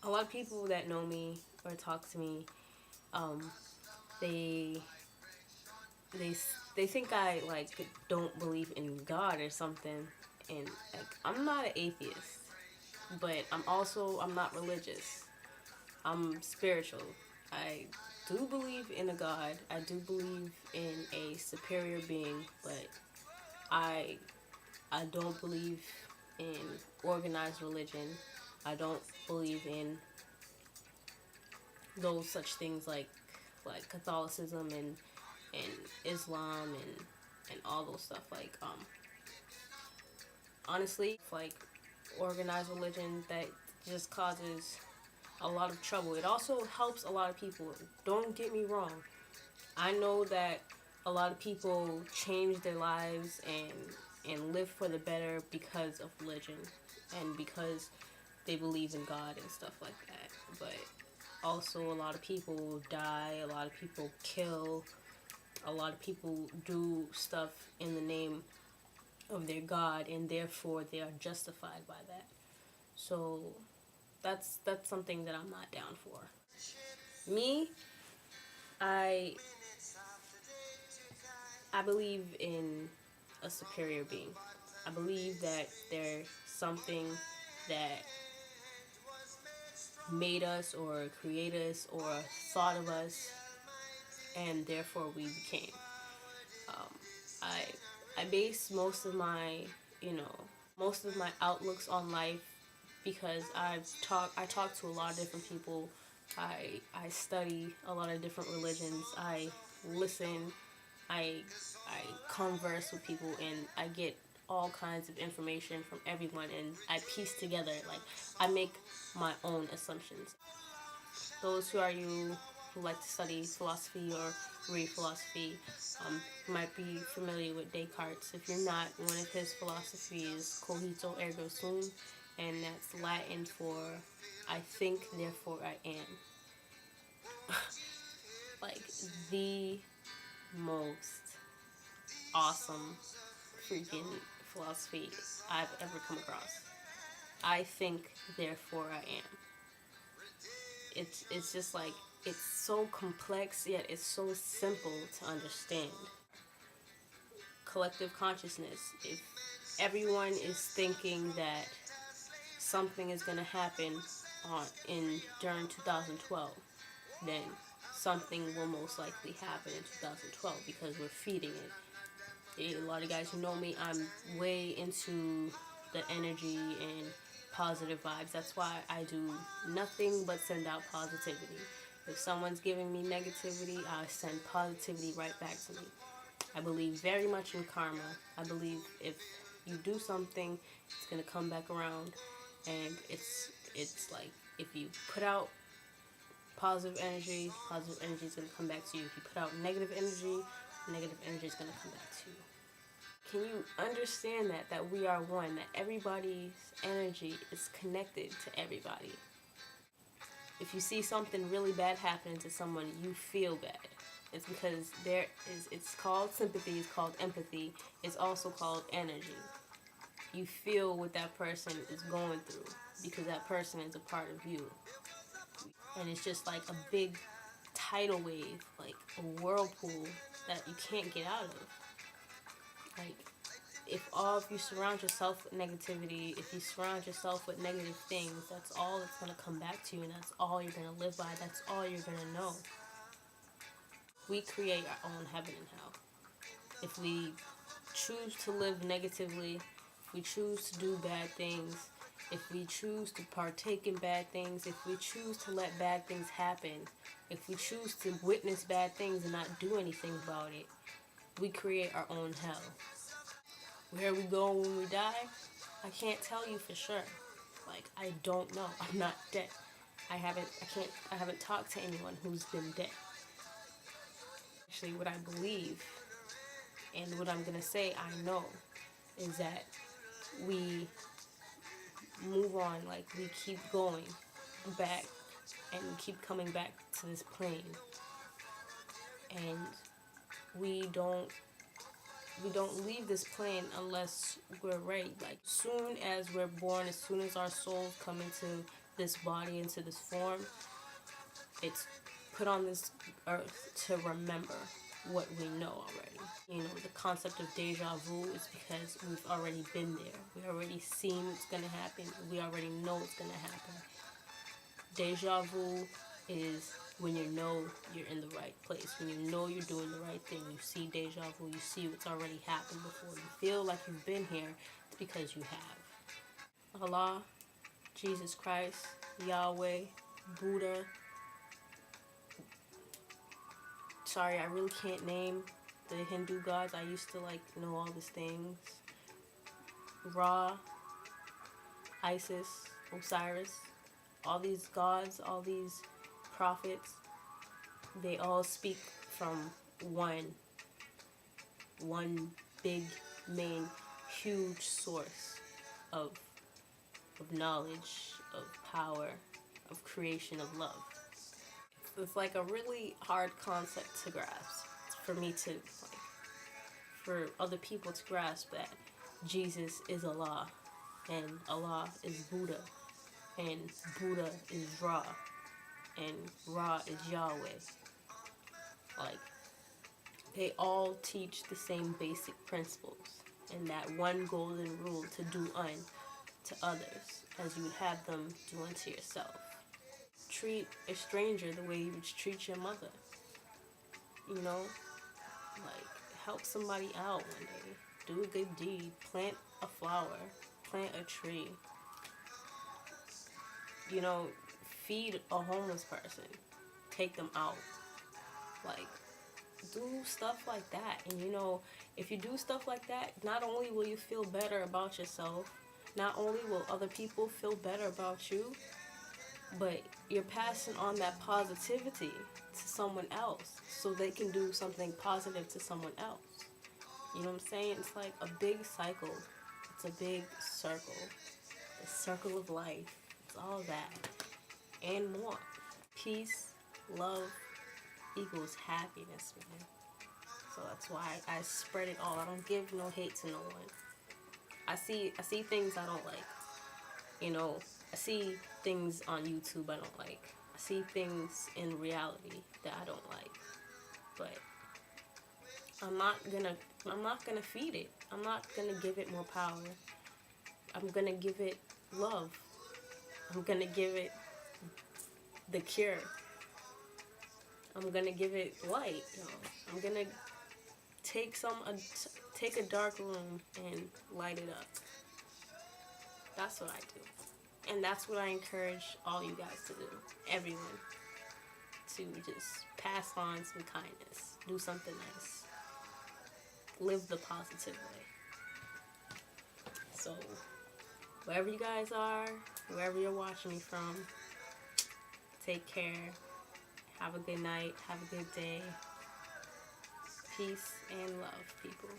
A lot of people that know me or talk to me, um, they they they think I like don't believe in God or something, and like I'm not an atheist, but I'm not religious. I'm spiritual. I do believe in a God. I do believe in a superior being, but I I don't believe in organized religion. I don't believe in those such things like Catholicism and Islam and all those stuff. Like honestly, like organized religion that just causes a lot of trouble. It also helps a lot of people. Don't get me wrong. I know that a lot of people change their lives and live for the better because of religion and because they believe in God and stuff like that. But also a lot of people die, a lot of people kill, a lot of people do stuff in the name of their God, and therefore they are justified by that. So that's something that I'm not down for. Me, I I believe in a superior being. I believe that there's something that made us or created us or thought of us, and therefore we became. Um, I I base you know most of my outlooks on life because I talk to a lot of different people. I study a lot of different religions. I listen. I I converse with people and I get all kinds of information from everyone and I piece together like I make my own assumptions. Those who are you who like to study philosophy or read philosophy might be familiar with Descartes. If you're not, one of his philosophies is cogito ergo sum, and that's Latin for I think, therefore I am. Like the most awesome freaking philosophy I've ever come across. I think, therefore I am. It's just like it's so complex yet it's so simple to understand. Collective consciousness. If everyone is thinking that something is gonna happen in during 2012, then something will most likely happen in 2012 because we're feeding it. A lot of guys who know me, I'm way into the energy and positive vibes. That's why I do nothing but send out positivity. If someone's giving me negativity, I send positivity right back to me. I believe very much in karma. I believe if you do something, it's gonna come back around, and it's like if you put out positive energy is gonna come back to you. If you put out negative energy is gonna come back to you. Can you understand that we are one, that everybody's energy is connected to everybody? If you see something really bad happening to someone, you feel bad. It's because it's called sympathy, it's called empathy, it's also called energy. You feel what that person is going through because that person is a part of you. And it's just like a big tidal wave, like a whirlpool that you can't get out of. Like, if you surround yourself with negativity, if you surround yourself with negative things, that's all that's gonna come back to you, and that's all you're gonna live by. That's all you're gonna know. We create our own heaven and hell. If we choose to live negatively, if we choose to do bad things, if we choose to partake in bad things, if we choose to let bad things happen, if we choose to witness bad things and not do anything about it, we create our own hell. Where we go when we die, I can't tell you for sure. Like, I don't know. I'm not dead. I haven't talked to anyone who's been dead. Actually, what I believe and what I'm gonna say I know is that we move on, like we keep going back and keep coming back to this plane, and we don't leave this plane unless we're ready. Like, soon as we're born, as soon as our souls come into this body into this form. It's put on this earth to remember what we know already. You know, the concept of deja vu is because we've already been there. We already seen what's gonna happen. We already know what's gonna happen. Deja vu is when you know you're in the right place, when you know you're doing the right thing. You see deja vu, you see what's already happened before. You feel like you've been here, it's because you have. Allah, Jesus Christ, Yahweh, Buddha. Sorry, I really can't name the Hindu gods. I used to like know all these things. Ra, Isis, Osiris, all these gods, all these prophets, they all speak from one big, main, huge source of knowledge, of power, of creation, of love. It's like a really hard concept to grasp. For me to, like, for other people to grasp that Jesus is Allah, and Allah is Buddha, and Buddha is Ra, and Ra is Yahweh. Like, they all teach the same basic principles, and that one golden rule to do unto others as you would have them do unto yourself. Treat a stranger the way you would treat your mother. You know, like, help somebody out one day. Do a good deed. Plant a flower. Plant a tree. You know, feed a homeless person. Take them out. Like, do stuff like that. And you know, if you do stuff like that, not only will you feel better about yourself, not only will other people feel better about you, but you're passing on that positivity to someone else so they can do something positive to someone else. You know what I'm saying? It's like a big cycle. It's a big circle. The circle of life. It's all that. And more. Peace, love equals happiness, man. So that's why I spread it all. I don't give no hate to no one. I see things I don't like. You know, I see things on YouTube I don't like. I see things in reality that I don't like. But I'm not gonna feed it. I'm not gonna give it more power. I'm gonna give it love. I'm gonna give it the cure. I'm gonna give it light. You know? I'm gonna take a dark room and light it up. That's what I do. And that's what I encourage all you guys to do. Everyone. To just pass on some kindness. Do something nice. Live the positive way. So, wherever you guys are, wherever you're watching me from, take care. Have a good night. Have a good day. Peace and love, people.